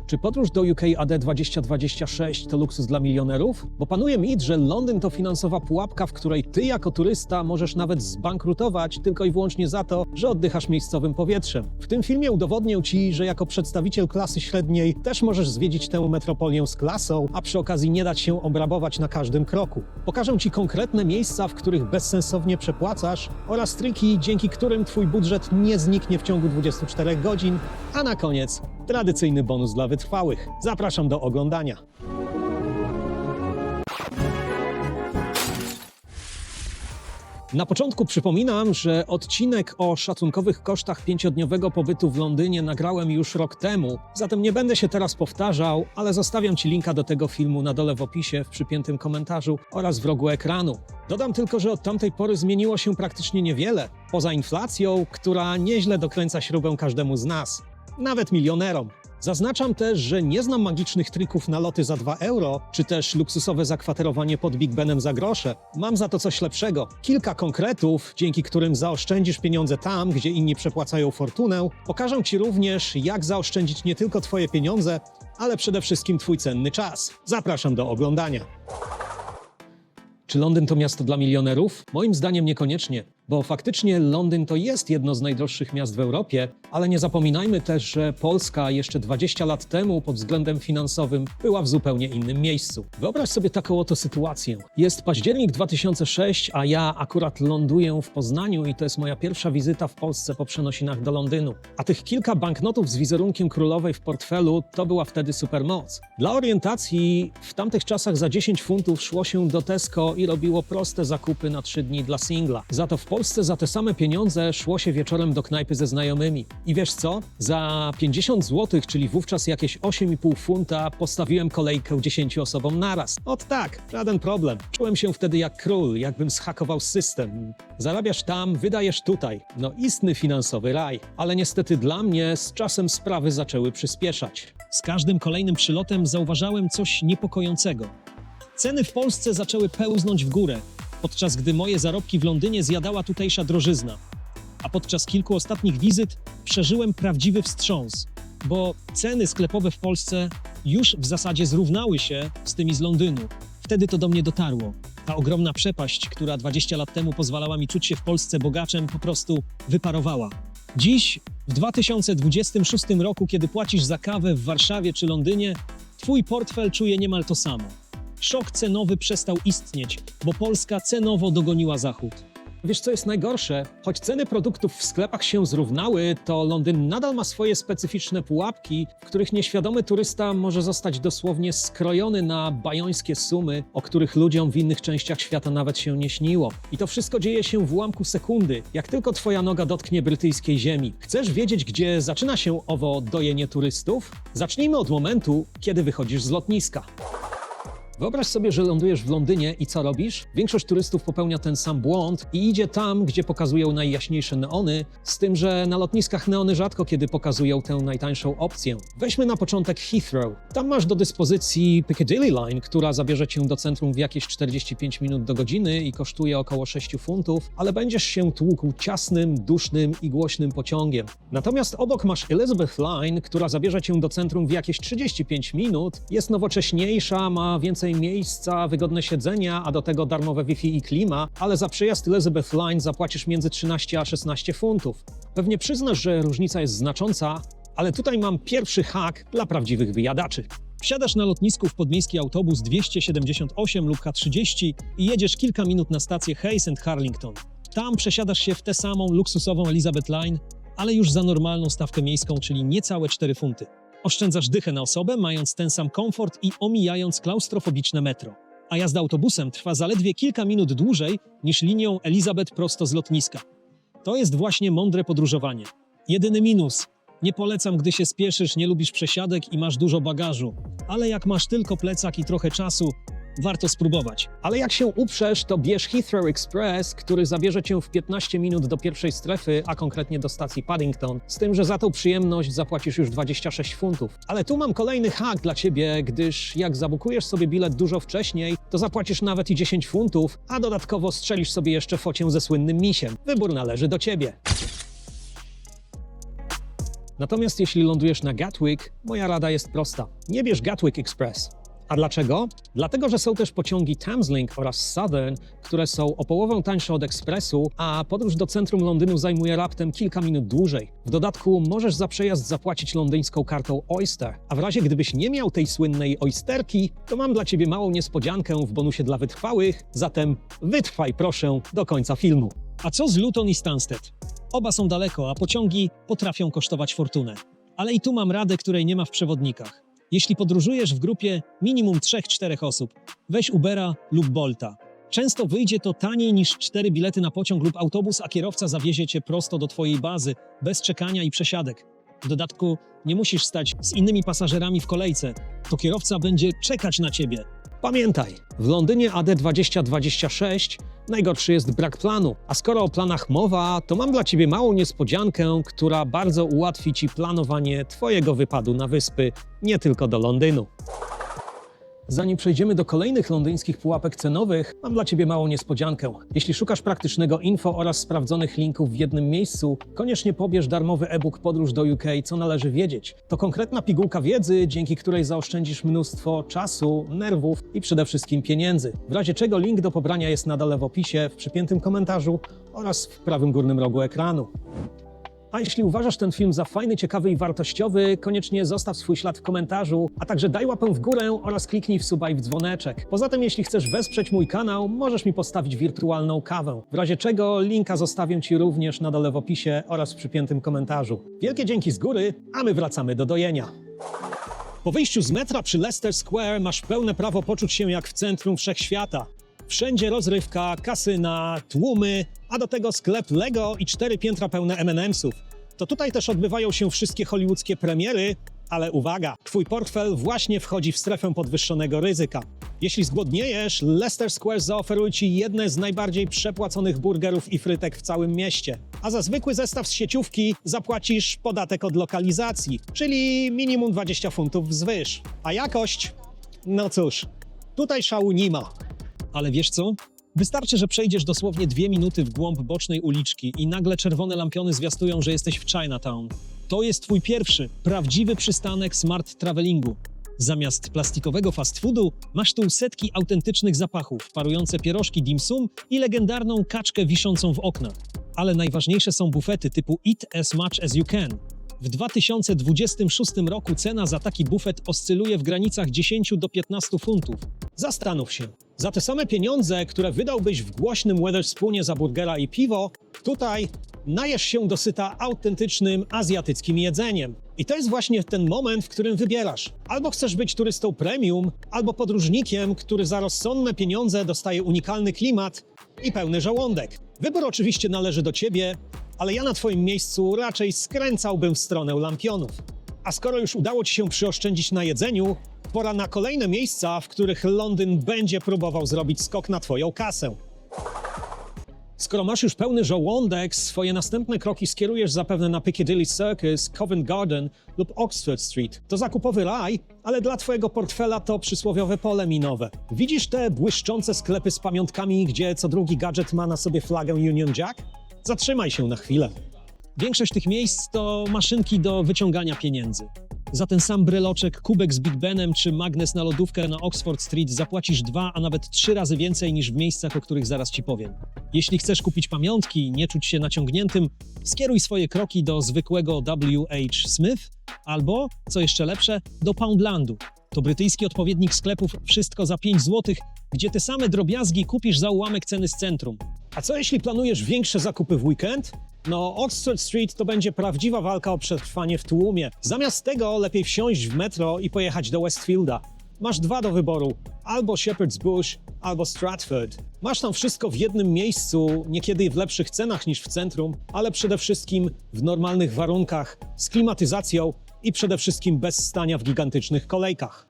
Czy podróż do UK AD 2026 to luksus dla milionerów? Bo panuje mit, że Londyn to finansowa pułapka, w której ty jako turysta możesz nawet zbankrutować tylko i wyłącznie za to, że oddychasz miejscowym powietrzem. W tym filmie udowodnię ci, że jako przedstawiciel klasy średniej też możesz zwiedzić tę metropolię z klasą, a przy okazji nie dać się obrabować na każdym kroku. Pokażę ci konkretne miejsca, w których bezsensownie przepłacasz oraz triki, dzięki którym twój budżet nie zniknie w ciągu 24 godzin, a na koniec tradycyjny bonus dla wytrwałych. Zapraszam do oglądania. Na początku przypominam, że odcinek o szacunkowych kosztach 5-dniowego pobytu w Londynie nagrałem już rok temu, zatem nie będę się teraz powtarzał, ale zostawiam ci linka do tego filmu na dole w opisie, w przypiętym komentarzu oraz w rogu ekranu. Dodam tylko, że od tamtej pory zmieniło się praktycznie niewiele, poza inflacją, która nieźle dokręca śrubę każdemu z nas, nawet milionerom. Zaznaczam też, że nie znam magicznych trików na loty za 2 euro, czy też luksusowe zakwaterowanie pod Big Benem za grosze. Mam za to coś lepszego. Kilka konkretów, dzięki którym zaoszczędzisz pieniądze tam, gdzie inni przepłacają fortunę. Pokażę ci również, jak zaoszczędzić nie tylko twoje pieniądze, ale przede wszystkim twój cenny czas. Zapraszam do oglądania. Czy Londyn to miasto dla milionerów? Moim zdaniem niekoniecznie, bo faktycznie Londyn to jest jedno z najdroższych miast w Europie, ale nie zapominajmy też, że Polska jeszcze 20 lat temu pod względem finansowym była w zupełnie innym miejscu. Wyobraź sobie taką oto sytuację. Jest październik 2006, a ja akurat ląduję w Poznaniu i to jest moja pierwsza wizyta w Polsce po przenosinach do Londynu. A tych kilka banknotów z wizerunkiem królowej w portfelu to była wtedy supermoc. Dla orientacji, w tamtych czasach za 10 funtów szło się do Tesco i robiło proste zakupy na 3 dni dla singla. Za to w Polsce za te same pieniądze szło się wieczorem do knajpy ze znajomymi. I wiesz co? Za 50 zł, czyli wówczas jakieś 8,5 funta, postawiłem kolejkę 10 osobom naraz. Ot tak, żaden problem. Czułem się wtedy jak król, jakbym zhakował system. Zarabiasz tam, wydajesz tutaj. No istny finansowy raj. Ale niestety dla mnie z czasem sprawy zaczęły przyspieszać. Z każdym kolejnym przylotem zauważałem coś niepokojącego. Ceny w Polsce zaczęły pełznąć w górę, podczas gdy moje zarobki w Londynie zjadała tutejsza drożyzna. A podczas kilku ostatnich wizyt przeżyłem prawdziwy wstrząs, bo ceny sklepowe w Polsce już w zasadzie zrównały się z tymi z Londynu. Wtedy to do mnie dotarło. Ta ogromna przepaść, która 20 lat temu pozwalała mi czuć się w Polsce bogaczem, po prostu wyparowała. Dziś, w 2026 roku, kiedy płacisz za kawę w Warszawie czy Londynie, twój portfel czuje niemal to samo. Szok cenowy przestał istnieć, bo Polska cenowo dogoniła Zachód. Wiesz co jest najgorsze? Choć ceny produktów w sklepach się zrównały, to Londyn nadal ma swoje specyficzne pułapki, w których nieświadomy turysta może zostać dosłownie skrojony na bajońskie sumy, o których ludziom w innych częściach świata nawet się nie śniło. I to wszystko dzieje się w ułamku sekundy, jak tylko twoja noga dotknie brytyjskiej ziemi. Chcesz wiedzieć, gdzie zaczyna się owo dojenie turystów? Zacznijmy od momentu, kiedy wychodzisz z lotniska. Wyobraź sobie, że lądujesz w Londynie i co robisz? Większość turystów popełnia ten sam błąd i idzie tam, gdzie pokazują najjaśniejsze neony, z tym, że na lotniskach neony rzadko kiedy pokazują tę najtańszą opcję. Weźmy na początek Heathrow. Tam masz do dyspozycji Piccadilly Line, która zabierze cię do centrum w jakieś 45 minut do godziny i kosztuje około 6 funtów, ale będziesz się tłukł ciasnym, dusznym i głośnym pociągiem. Natomiast obok masz Elizabeth Line, która zabierze cię do centrum w jakieś 35 minut, jest nowocześniejsza, ma więcej miejsca, wygodne siedzenia, a do tego darmowe Wi-Fi i klima, ale za przejazd Elizabeth Line zapłacisz między 13 a 16 funtów. Pewnie przyznasz, że różnica jest znacząca, ale tutaj mam pierwszy hak dla prawdziwych wyjadaczy. Wsiadasz na lotnisku w podmiejski autobus 278 lub H30 i jedziesz kilka minut na stację Hayes and Harlington. Tam przesiadasz się w tę samą luksusową Elizabeth Line, ale już za normalną stawkę miejską, czyli niecałe 4 funty. Oszczędzasz dychę na osobę, mając ten sam komfort i omijając klaustrofobiczne metro. A jazda autobusem trwa zaledwie kilka minut dłużej niż linią Elizabeth prosto z lotniska. To jest właśnie mądre podróżowanie. Jedyny minus. Nie polecam, gdy się spieszysz, nie lubisz przesiadek i masz dużo bagażu. Ale jak masz tylko plecak i trochę czasu, warto spróbować. Ale jak się uprzesz, to bierz Heathrow Express, który zabierze cię w 15 minut do pierwszej strefy, a konkretnie do stacji Paddington, z tym, że za tą przyjemność zapłacisz już 26 funtów. Ale tu mam kolejny hak dla ciebie, gdyż jak zabukujesz sobie bilet dużo wcześniej, to zapłacisz nawet i 10 funtów, a dodatkowo strzelisz sobie jeszcze focię ze słynnym misiem. Wybór należy do ciebie. Natomiast jeśli lądujesz na Gatwick, moja rada jest prosta. Nie bierz Gatwick Express. A dlaczego? Dlatego, że są też pociągi Thameslink oraz Southern, które są o połowę tańsze od ekspresu, a podróż do centrum Londynu zajmuje raptem kilka minut dłużej. W dodatku możesz za przejazd zapłacić londyńską kartą Oyster, a w razie gdybyś nie miał tej słynnej Oysterki, to mam dla ciebie małą niespodziankę w bonusie dla wytrwałych, zatem wytrwaj proszę do końca filmu. A co z Luton i Stansted? Oba są daleko, a pociągi potrafią kosztować fortunę. Ale i tu mam radę, której nie ma w przewodnikach. Jeśli podróżujesz w grupie minimum 3-4 osób, weź Ubera lub Bolta. Często wyjdzie to taniej niż 4 bilety na pociąg lub autobus, a kierowca zawiezie cię prosto do twojej bazy, bez czekania i przesiadek. W dodatku nie musisz stać z innymi pasażerami w kolejce. To kierowca będzie czekać na ciebie. Pamiętaj, w Londynie AD 2026 najgorszy jest brak planu, a skoro o planach mowa, to mam dla ciebie małą niespodziankę, która bardzo ułatwi ci planowanie twojego wypadu na wyspy, nie tylko do Londynu. Zanim przejdziemy do kolejnych londyńskich pułapek cenowych, mam dla ciebie małą niespodziankę. Jeśli szukasz praktycznego info oraz sprawdzonych linków w jednym miejscu, koniecznie pobierz darmowy e-book Podróż do UK, co należy wiedzieć. To konkretna pigułka wiedzy, dzięki której zaoszczędzisz mnóstwo czasu, nerwów i przede wszystkim pieniędzy. W razie czego link do pobrania jest na dole w opisie, w przypiętym komentarzu oraz w prawym górnym rogu ekranu. A jeśli uważasz ten film za fajny, ciekawy i wartościowy, koniecznie zostaw swój ślad w komentarzu, a także daj łapę w górę oraz kliknij w suba i w dzwoneczek. Poza tym, jeśli chcesz wesprzeć mój kanał, możesz mi postawić wirtualną kawę. W razie czego linka zostawię ci również na dole w opisie oraz w przypiętym komentarzu. Wielkie dzięki z góry, a my wracamy do dojenia. Po wyjściu z metra przy Leicester Square masz pełne prawo poczuć się jak w centrum wszechświata. Wszędzie rozrywka, kasyna, tłumy, a do tego sklep Lego i 4 piętra pełne M&M'sów. To tutaj też odbywają się wszystkie hollywoodzkie premiery, ale uwaga, twój portfel właśnie wchodzi w strefę podwyższonego ryzyka. Jeśli zgłodniejesz, Leicester Square zaoferuje ci jedne z najbardziej przepłaconych burgerów i frytek w całym mieście. A za zwykły zestaw z sieciówki zapłacisz podatek od lokalizacji, czyli minimum 20 funtów wzwyż. A jakość? No cóż, tutaj szału nie ma. Ale wiesz co? Wystarczy, że przejdziesz dosłownie 2 minuty w głąb bocznej uliczki i nagle czerwone lampiony zwiastują, że jesteś w Chinatown. To jest twój pierwszy, prawdziwy przystanek smart travelingu. Zamiast plastikowego fast foodu masz tu setki autentycznych zapachów, parujące pierożki dim sum i legendarną kaczkę wiszącą w oknach. Ale najważniejsze są bufety typu Eat as much as you can. W 2026 roku cena za taki bufet oscyluje w granicach 10 do 15 funtów. Zastanów się. Za te same pieniądze, które wydałbyś w głośnym Wetherspoonie za burgera i piwo, tutaj najesz się dosyta autentycznym azjatyckim jedzeniem. I to jest właśnie ten moment, w którym wybierasz. Albo chcesz być turystą premium, albo podróżnikiem, który za rozsądne pieniądze dostaje unikalny klimat i pełny żołądek. Wybór oczywiście należy do ciebie, ale ja na twoim miejscu raczej skręcałbym w stronę lampionów. A skoro już udało ci się przyoszczędzić na jedzeniu, pora na kolejne miejsca, w których Londyn będzie próbował zrobić skok na twoją kasę. Skoro masz już pełny żołądek, swoje następne kroki skierujesz zapewne na Piccadilly Circus, Covent Garden lub Oxford Street. To zakupowy raj, ale dla twojego portfela to przysłowiowe pole minowe. Widzisz te błyszczące sklepy z pamiątkami, gdzie co drugi gadżet ma na sobie flagę Union Jack? Zatrzymaj się na chwilę. Większość tych miejsc to maszynki do wyciągania pieniędzy. Za ten sam bryloczek, kubek z Big Benem czy magnes na lodówkę na Oxford Street zapłacisz 2, a nawet 3 razy więcej niż w miejscach, o których zaraz ci powiem. Jeśli chcesz kupić pamiątki i nie czuć się naciągniętym, skieruj swoje kroki do zwykłego W.H. Smith albo, co jeszcze lepsze, do Poundlandu. To brytyjski odpowiednik sklepów Wszystko za 5 zł, gdzie te same drobiazgi kupisz za ułamek ceny z centrum. A co jeśli planujesz większe zakupy w weekend? No, Oxford Street to będzie prawdziwa walka o przetrwanie w tłumie. Zamiast tego lepiej wsiąść w metro i pojechać do Westfielda. Masz 2 do wyboru, albo Shepherd's Bush, albo Stratford. Masz tam wszystko w jednym miejscu, niekiedy w lepszych cenach niż w centrum, ale przede wszystkim w normalnych warunkach, z klimatyzacją i przede wszystkim bez stania w gigantycznych kolejkach.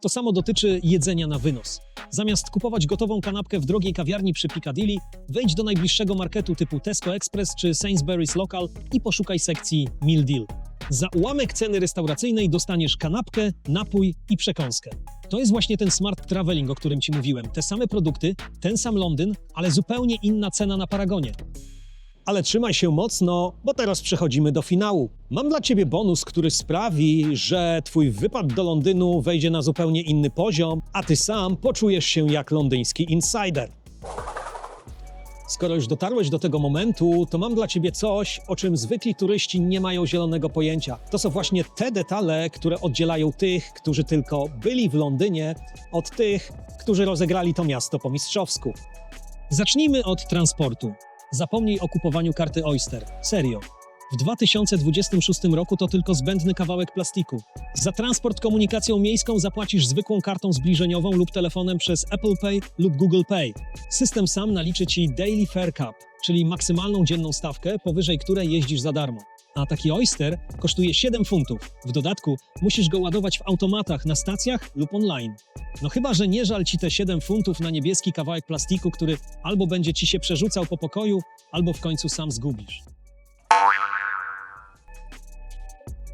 To samo dotyczy jedzenia na wynos. Zamiast kupować gotową kanapkę w drogiej kawiarni przy Piccadilly, wejdź do najbliższego marketu typu Tesco Express czy Sainsbury's Local i poszukaj sekcji Meal Deal. Za ułamek ceny restauracyjnej dostaniesz kanapkę, napój i przekąskę. To jest właśnie ten smart traveling, o którym ci mówiłem. Te same produkty, ten sam Londyn, ale zupełnie inna cena na paragonie. Ale trzymaj się mocno, bo teraz przechodzimy do finału. Mam dla ciebie bonus, który sprawi, że twój wypad do Londynu wejdzie na zupełnie inny poziom, a ty sam poczujesz się jak londyński insider. Skoro już dotarłeś do tego momentu, to mam dla ciebie coś, o czym zwykli turyści nie mają zielonego pojęcia. To są właśnie te detale, które oddzielają tych, którzy tylko byli w Londynie, od tych, którzy rozegrali to miasto po mistrzowsku. Zacznijmy od transportu. Zapomnij o kupowaniu karty Oyster. Serio. W 2026 roku to tylko zbędny kawałek plastiku. Za transport komunikacją miejską zapłacisz zwykłą kartą zbliżeniową lub telefonem przez Apple Pay lub Google Pay. System sam naliczy ci Daily Fare Cap, czyli maksymalną dzienną stawkę, powyżej której jeździsz za darmo. A taki Oyster kosztuje 7 funtów. W dodatku musisz go ładować w automatach na stacjach lub online. No chyba, że nie żal ci te 7 funtów na niebieski kawałek plastiku, który albo będzie ci się przerzucał po pokoju, albo w końcu sam zgubisz.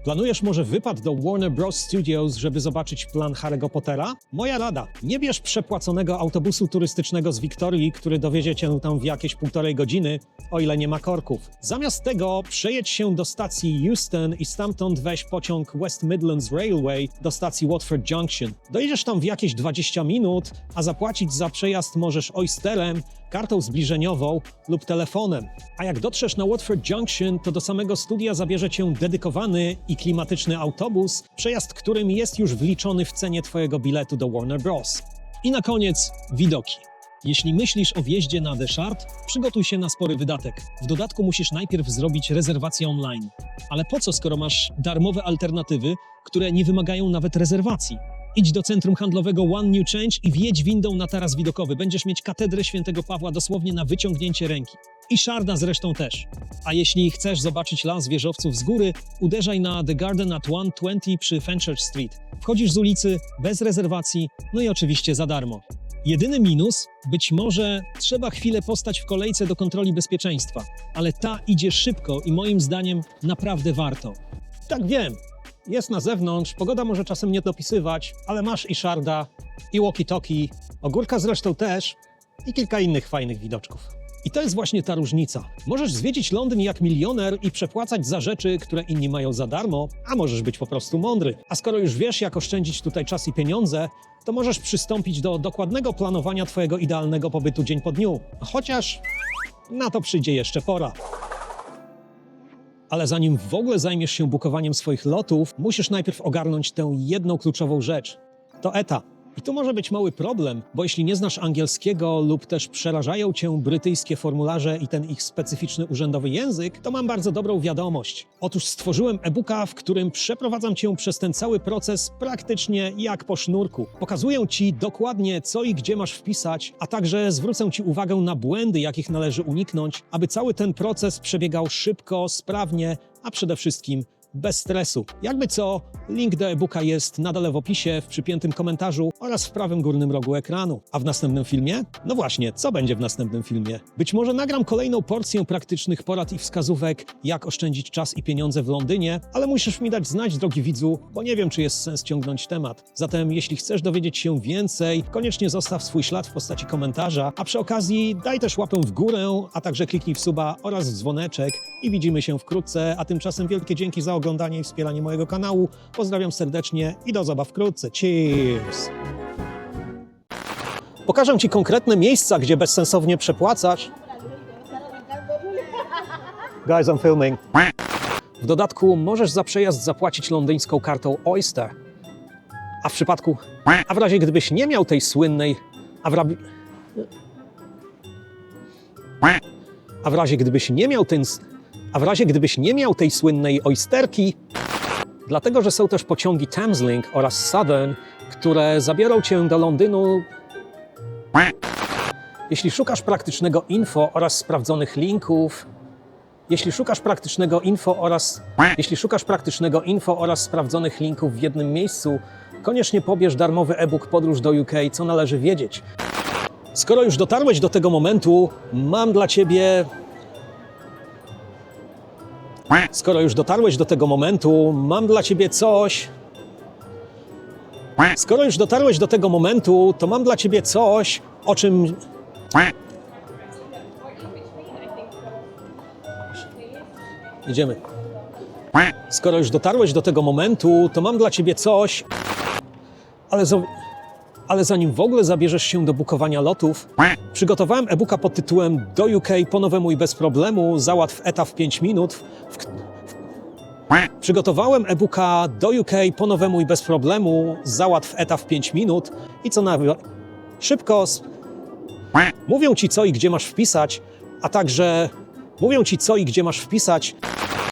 Planujesz może wypad do Warner Bros. Studios, żeby zobaczyć plan Harry'ego Pottera? Moja rada, nie bierz przepłaconego autobusu turystycznego z Wiktorii, który dowiezie cię tam w jakieś 1,5 godziny, o ile nie ma korków. Zamiast tego przejedź się do stacji Euston i stamtąd weź pociąg West Midlands Railway do stacji Watford Junction. Dojedziesz tam w jakieś 20 minut, a zapłacić za przejazd możesz Oysterem, kartą zbliżeniową lub telefonem. A jak dotrzesz na Watford Junction, to do samego studia zabierze cię dedykowany i klimatyczny autobus, przejazd którym jest już wliczony w cenie twojego biletu do Warner Bros. I na koniec widoki. Jeśli myślisz o wjeździe na The Shard, przygotuj się na spory wydatek. W dodatku musisz najpierw zrobić rezerwację online. Ale po co, skoro masz darmowe alternatywy, które nie wymagają nawet rezerwacji? Idź do centrum handlowego One New Change i wjedź windą na taras widokowy. Będziesz mieć katedrę Świętego Pawła dosłownie na wyciągnięcie ręki. I Sharda zresztą też. A jeśli chcesz zobaczyć las wieżowców z góry, uderzaj na The Garden at 120 przy Fenchurch Street. Wchodzisz z ulicy, bez rezerwacji, no i oczywiście za darmo. Jedyny minus? Być może trzeba chwilę postać w kolejce do kontroli bezpieczeństwa, ale ta idzie szybko i moim zdaniem naprawdę warto. Tak wiem, jest na zewnątrz, pogoda może czasem nie dopisywać, ale masz i Sharda, i walkie-talkie, ogórka zresztą też i kilka innych fajnych widoczków. I to jest właśnie ta różnica. Możesz zwiedzić Londyn jak milioner i przepłacać za rzeczy, które inni mają za darmo, a możesz być po prostu mądry. A skoro już wiesz, jak oszczędzić tutaj czas i pieniądze, to możesz przystąpić do dokładnego planowania twojego idealnego pobytu dzień po dniu. Chociaż na to przyjdzie jeszcze pora. Ale zanim w ogóle zajmiesz się bukowaniem swoich lotów, musisz najpierw ogarnąć tę jedną kluczową rzecz. To ETA. I tu może być mały problem, bo jeśli nie znasz angielskiego lub też przerażają cię brytyjskie formularze i ten ich specyficzny urzędowy język, to mam bardzo dobrą wiadomość. Otóż stworzyłem e-booka, w którym przeprowadzam cię przez ten cały proces praktycznie jak po sznurku. Pokazuję ci dokładnie, co i gdzie masz wpisać, a także zwrócę ci uwagę na błędy, jakich należy uniknąć, aby cały ten proces przebiegał szybko, sprawnie, a przede wszystkim bez stresu. Jakby co, link do e-booka jest na dole w opisie, w przypiętym komentarzu oraz w prawym górnym rogu ekranu. A w następnym filmie? No właśnie, co będzie w następnym filmie? Być może nagram kolejną porcję praktycznych porad i wskazówek, jak oszczędzić czas i pieniądze w Londynie, ale musisz mi dać znać, drogi widzu, bo nie wiem, czy jest sens ciągnąć temat. Zatem, jeśli chcesz dowiedzieć się więcej, koniecznie zostaw swój ślad w postaci komentarza, a przy okazji daj też łapę w górę, a także kliknij w suba oraz w dzwoneczek i widzimy się wkrótce, a tymczasem wielkie dzięki za oglądanie i wspieranie mojego kanału. Pozdrawiam serdecznie i do zobaczenia wkrótce. Cheers! Pokażę ci konkretne miejsca, gdzie bezsensownie przepłacasz. Guys, I'm filming. W dodatku możesz za przejazd zapłacić londyńską kartą Oyster. A w razie gdybyś nie miał tej słynnej... A w razie gdybyś nie miał tej słynnej Oysterki, dlatego że są też pociągi Thameslink oraz Southern, które zabiorą cię do Londynu. Jeśli szukasz praktycznego info oraz sprawdzonych linków, sprawdzonych linków w jednym miejscu, koniecznie pobierz darmowy e-book Podróż do UK, co należy wiedzieć. Skoro już dotarłeś do tego momentu, mam dla ciebie coś. O czym... Idziemy. Skoro już dotarłeś do tego momentu, to mam dla ciebie coś, ale zanim w ogóle zabierzesz się do bukowania lotów, przygotowałem e-booka pod tytułem Do UK po nowemu i bez problemu, załatw etap w 5 minut. Przygotowałem e-booka Do UK po nowemu i bez problemu, załatw etap w 5 minut i co na... Szybko... Mówią ci co i gdzie masz wpisać, a także mówią ci co i gdzie masz wpisać,